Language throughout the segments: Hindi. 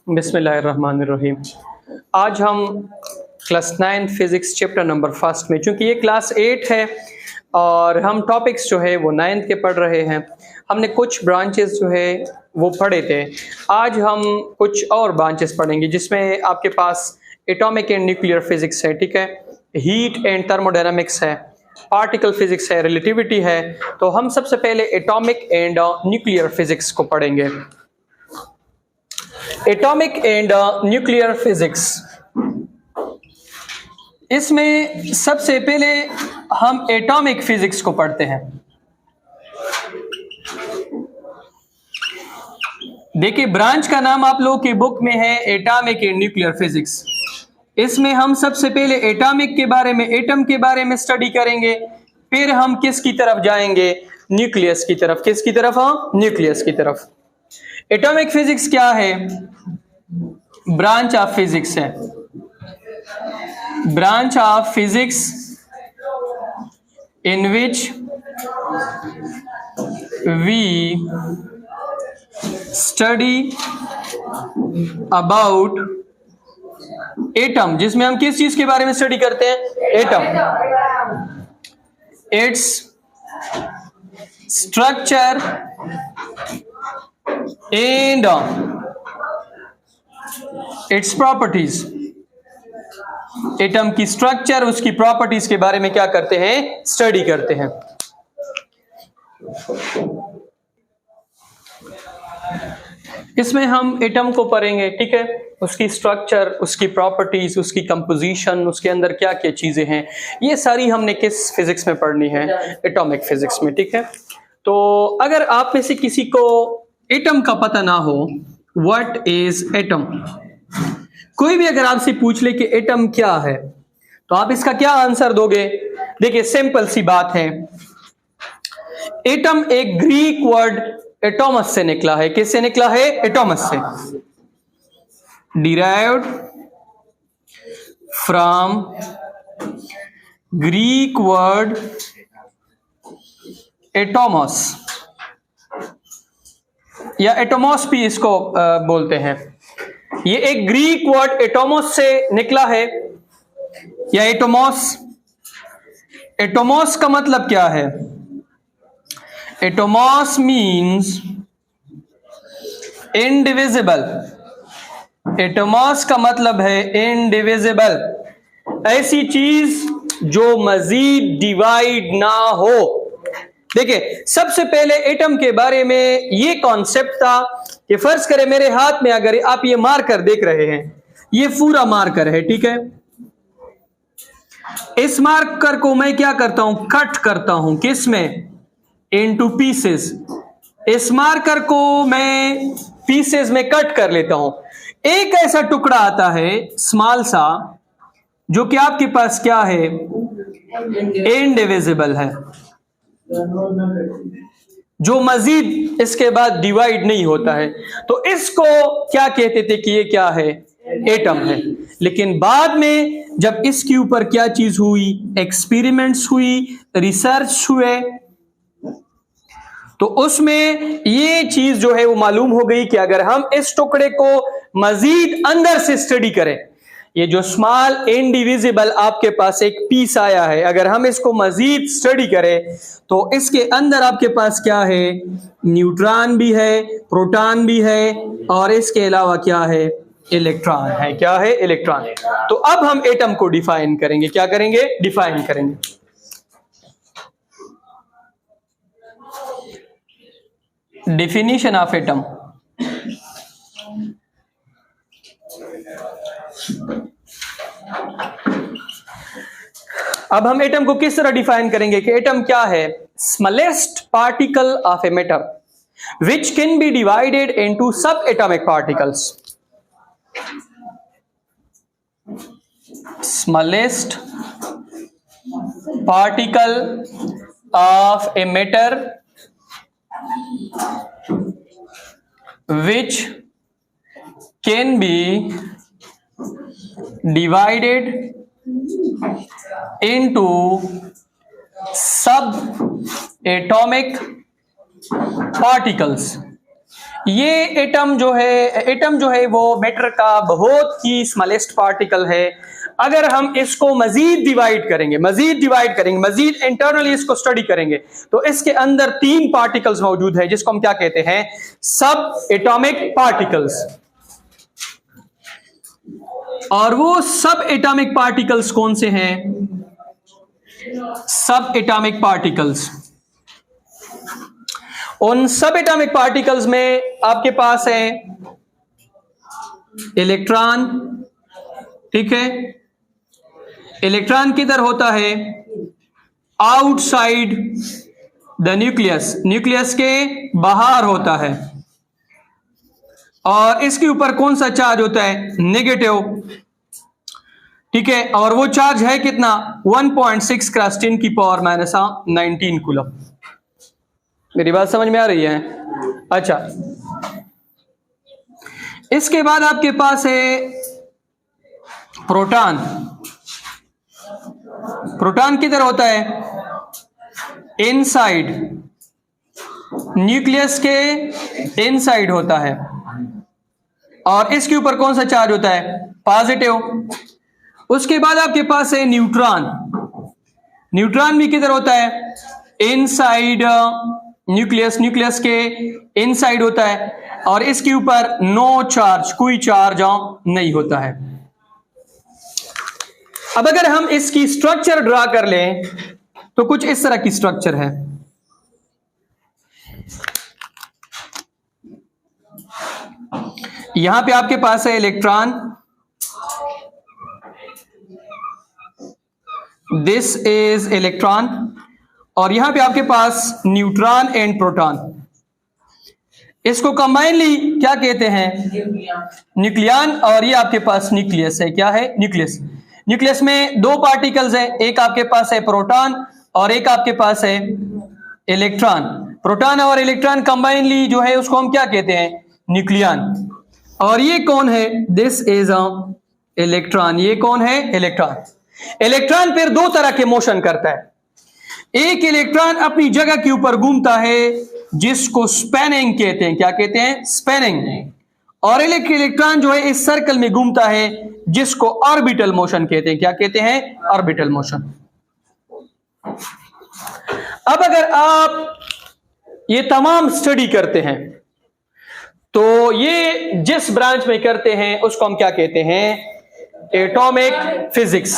बिस्मिल्लाहिर्रहमानिर्रहीम। आज हम class 9 physics chapter number first में, चूंकि ये क्लास 8 है और हम टॉपिक्स जो है वो 9th के पढ़ रहे हैं। हमने कुछ ब्रांचेस जो है वो पढ़े थे। आज हम कुछ और ब्रांचेस पढ़ेंगे जिसमें आपके पास एटॉमिक एंड न्यूक्लियर फिजिक्स है, ठीक है, हीट एंड थर्मोडायनामिक्स है, पार्टिकल फिजिक्स है, रिलेटिविटी है। तो हम सबसे पहले एटॉमिक एंड न्यूक्लियर फिजिक्स को पढ़ेंगे। एटॉमिक एंड न्यूक्लियर फिजिक्स, इसमें सबसे पहले हम एटॉमिक फिजिक्स को पढ़ते हैं। देखिए, ब्रांच का नाम आप लोगों की बुक में है एटॉमिक एंड न्यूक्लियर फिजिक्स। इसमें हम सबसे पहले एटॉमिक के बारे में, एटम के बारे में स्टडी करेंगे, फिर हम किसकी तरफ जाएंगे, न्यूक्लियस की तरफ। किसकी तरफ? न्यूक्लियस की तरफ। एटॉमिक फिजिक्स क्या है? ब्रांच ऑफ फिजिक्स है। Branch of physics in which we study about atom, जिसमें हम किस चीज के बारे में स्टडी करते हैं? Atom, its structure and its properties. Atom की स्ट्रक्चर, उसकी प्रॉपर्टीज के बारे में क्या करते हैं? स्टडी करते हैं। इसमें हम एटम को पढ़ेंगे, ठीक है, उसकी स्ट्रक्चर, उसकी प्रॉपर्टीज, उसकी कंपोजिशन, उसके अंदर क्या क्या चीजें हैं, ये सारी हमने किस फिजिक्स में पढ़नी है? एटॉमिक फिजिक्स में, ठीक है। तो अगर आप में से किसी को एटम का पता ना हो, व्हाट इज एटम, कोई भी अगर आपसे पूछ ले कि एटम क्या है, तो आप इसका क्या आंसर दोगे? देखिए, सिंपल सी बात है। एटम एक ग्रीक वर्ड एटॉमस से निकला है। किससे निकला है? एटॉमस से। डिराइव्ड फ्रॉम ग्रीक वर्ड एटॉमस, या एटोमॉस भी इसको बोलते हैं। ये एक ग्रीक वर्ड एटोमोस से निकला है, या एटोमॉस। एटोमॉस का मतलब क्या है? एटोमॉस मीन्स इनडिविजिबल। एटोमॉस का मतलब है इनडिविजिबल, ऐसी चीज जो मजीद डिवाइड ना हो। देखिए, सबसे पहले एटम के बारे में ये कॉन्सेप्ट था कि फर्ज करें मेरे हाथ में अगर आप ये मार्कर देख रहे हैं, ये पूरा मार्कर है, ठीक है। इस मार्कर को मैं क्या करता हूं? कट करता हूं। किस में? Into pieces. इस मार्कर को मैं पीसेस में कट कर लेता हूं। एक ऐसा टुकड़ा आता है स्मॉल सा, जो कि आपके पास क्या है? इनडिविजिबल है, जो मजीद इसके बाद डिवाइड नहीं होता है। तो इसको क्या कहते थे कि ये क्या है? एटम है। लेकिन बाद में जब इसके ऊपर क्या चीज हुई? एक्सपेरिमेंट्स हुई, रिसर्च हुए, तो उसमें ये चीज जो है वो मालूम हो गई कि अगर हम इस टुकड़े को मजीद अंदर से स्टडी करें, ये जो स्मॉल इनडिविजिबल आपके पास एक पीस आया है, अगर हम इसको मजीद स्टडी करें तो इसके अंदर आपके पास क्या है? न्यूट्रॉन भी है, प्रोटॉन भी है, और इसके अलावा क्या है? इलेक्ट्रॉन है। क्या है? इलेक्ट्रॉन। तो अब हम एटम को डिफाइन करेंगे। क्या करेंगे? डिफाइन करेंगे। Definition of atom. अब हम एटम को किस तरह डिफाइन करेंगे कि एटम क्या है? Smallest particle of a matter which can be divided into सब atomic particles. Smallest particle of a matter which can be divided into subatomic particles। ये एटम जो है वो मैटर का बहुत ही स्मॉलेस्ट पार्टिकल है। अगर हम इसको मजीद डिवाइड करेंगे, मजीद इंटरनली इसको स्टडी करेंगे, तो इसके अंदर 3 पार्टिकल्स मौजूद है जिसको हम क्या कहते हैं, सब एटॉमिक पार्टिकल्स। और वो सब एटॉमिक पार्टिकल्स कौन से हैं? सब एटॉमिक पार्टिकल्स, उन सब एटॉमिक पार्टिकल्स में आपके पास है इलेक्ट्रॉन, ठीक है। इलेक्ट्रॉन किधर होता है? आउटसाइड द न्यूक्लियस, न्यूक्लियस के बाहर होता है। और इसके ऊपर कौन सा चार्ज होता है? नेगेटिव, ठीक है। और वो चार्ज है कितना? 1.6 × 10⁻⁻19 कूलम। मेरी बात समझ में आ रही है? अच्छा, इसके बाद आपके पास है प्रोटॉन। प्रोटॉन किधर होता है? इनसाइड, न्यूक्लियस के इनसाइड होता है। और इसके ऊपर कौन सा चार्ज होता है? पॉजिटिव। उसके बाद आपके पास है न्यूट्रॉन। न्यूट्रॉन भी किधर होता है? इनसाइड न्यूक्लियस, न्यूक्लियस के इनसाइड होता है। और इसके ऊपर नो चार्ज, कोई चार्ज नहीं होता है। अब अगर हम इसकी स्ट्रक्चर ड्रा कर लें तो कुछ इस तरह की स्ट्रक्चर है। यहां पे आपके पास है इलेक्ट्रॉन, दिस इज इलेक्ट्रॉन। और यहां पे आपके पास न्यूट्रॉन एंड प्रोटॉन। इसको कंबाइनली क्या कहते हैं? न्यूक्लियन। और ये आपके पास न्यूक्लियस है। क्या है? न्यूक्लियस। न्यूक्लियस में 2 पार्टिकल्स है, एक आपके पास है प्रोटॉन और एक आपके पास है इलेक्ट्रॉन। प्रोटॉन और इलेक्ट्रॉन कंबाइनली जो है उसको हम क्या कहते हैं? न्यूक्लियन। और ये कौन है? This is electron. ये कौन है? इलेक्ट्रॉन। इलेक्ट्रॉन फिर 2 तरह के मोशन करता है। एक इलेक्ट्रॉन अपनी जगह के ऊपर घूमता है जिसको स्पैनिंग कहते हैं। क्या कहते हैं? स्पैनिंग। और एक इलेक्ट्रॉन जो है इस सर्कल में घूमता है जिसको ऑर्बिटल मोशन कहते हैं। क्या कहते हैं? Orbital motion. अब अगर आप ये तमाम स्टडी करते हैं तो ये जिस ब्रांच में करते हैं उसको हम क्या कहते हैं? Atomic physics.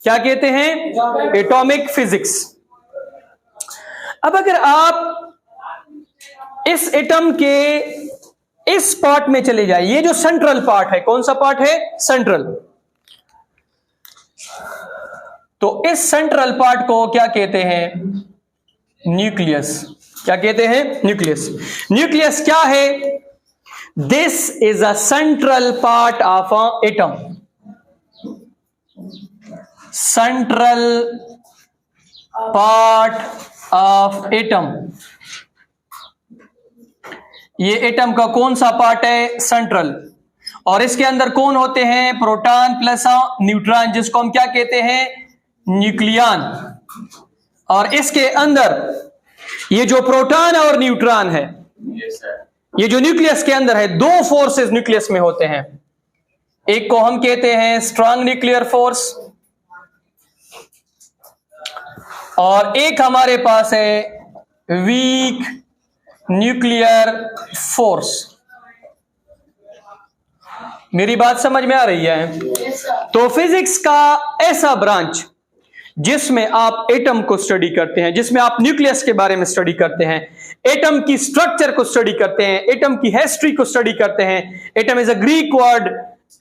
क्या कहते हैं? Atomic physics. अब अगर आप इस एटम के इस पार्ट में चले जाए, ये जो सेंट्रल पार्ट है, कौन सा पार्ट है? सेंट्रल। तो इस सेंट्रल पार्ट को क्या कहते हैं? न्यूक्लियस। क्या कहते हैं? न्यूक्लियस। न्यूक्लियस क्या है? This is a central part of a atom. Central part of atom. ये एटम का कौन सा पार्ट है? सेंट्रल। और इसके अंदर कौन होते हैं? प्रोटॉन प्लस न्यूट्रॉन, जिसको हम क्या कहते हैं? न्यूक्लियन। और इसके अंदर ये जो प्रोटॉन और न्यूट्रॉन है, ये जो न्यूक्लियस के अंदर है, 2 फोर्सेस न्यूक्लियस में होते हैं। एक को हम कहते हैं स्ट्रांग न्यूक्लियर फोर्स और एक हमारे पास है वीक न्यूक्लियर फोर्स। मेरी बात समझ में आ रही है? तो फिजिक्स का ऐसा ब्रांच जिसमें आप एटम को स्टडी करते हैं, जिसमें आप न्यूक्लियस के बारे में स्टडी करते हैं, एटम की स्ट्रक्चर को स्टडी करते हैं, एटम की हिस्ट्री को स्टडी करते हैं। Atom is a Greek word,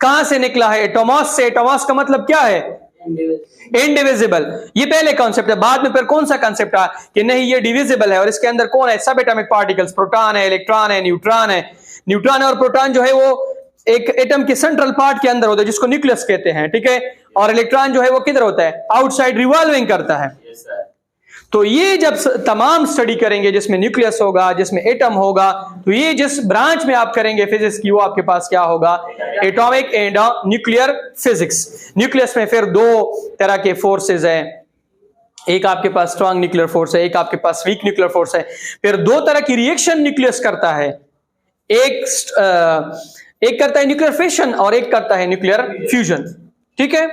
कहां से निकला है? एटोमॉस से। एटोमॉस का मतलब क्या है? इंडिविजिबल। ये पहले कॉन्सेप्ट है। बाद में फिर कौन सा कॉन्सेप्ट आया कि नहीं ये डिविजिबल है और इसके अंदर कौन है? सब एटॉमिक पार्टिकल्स, प्रोटॉन है, इलेक्ट्रॉन है, न्यूट्रॉन है। न्यूट्रॉन और प्रोटॉन जो है वो एक एटम के सेंट्रल पार्ट के अंदर होता है जिसको न्यूक्लियस कहते हैं, ठीक है। और इलेक्ट्रॉन जो है वो किधर होता है? आउटसाइड रिवॉल्विंग करता है। तो ये जब तमाम स्टडी करेंगे जिसमें न्यूक्लियस होगा, जिसमें एटम होगा, तो ये जिस ब्रांच में आप करेंगे फिजिक्स की, वो आपके पास क्या होगा? Atomic and nuclear physics. Nucleus में फिर 2 तरह के फोर्सेस हैं। एक आपके पास स्ट्रांग न्यूक्लियर फोर्स है, एक आपके पास वीक न्यूक्लियर फोर्स है। फिर 2 तरह की रिएक्शन न्यूक्लियस करता है। एक करता है न्यूक्लियर फिशन और एक करता है न्यूक्लियर फ्यूजन। ठीक है।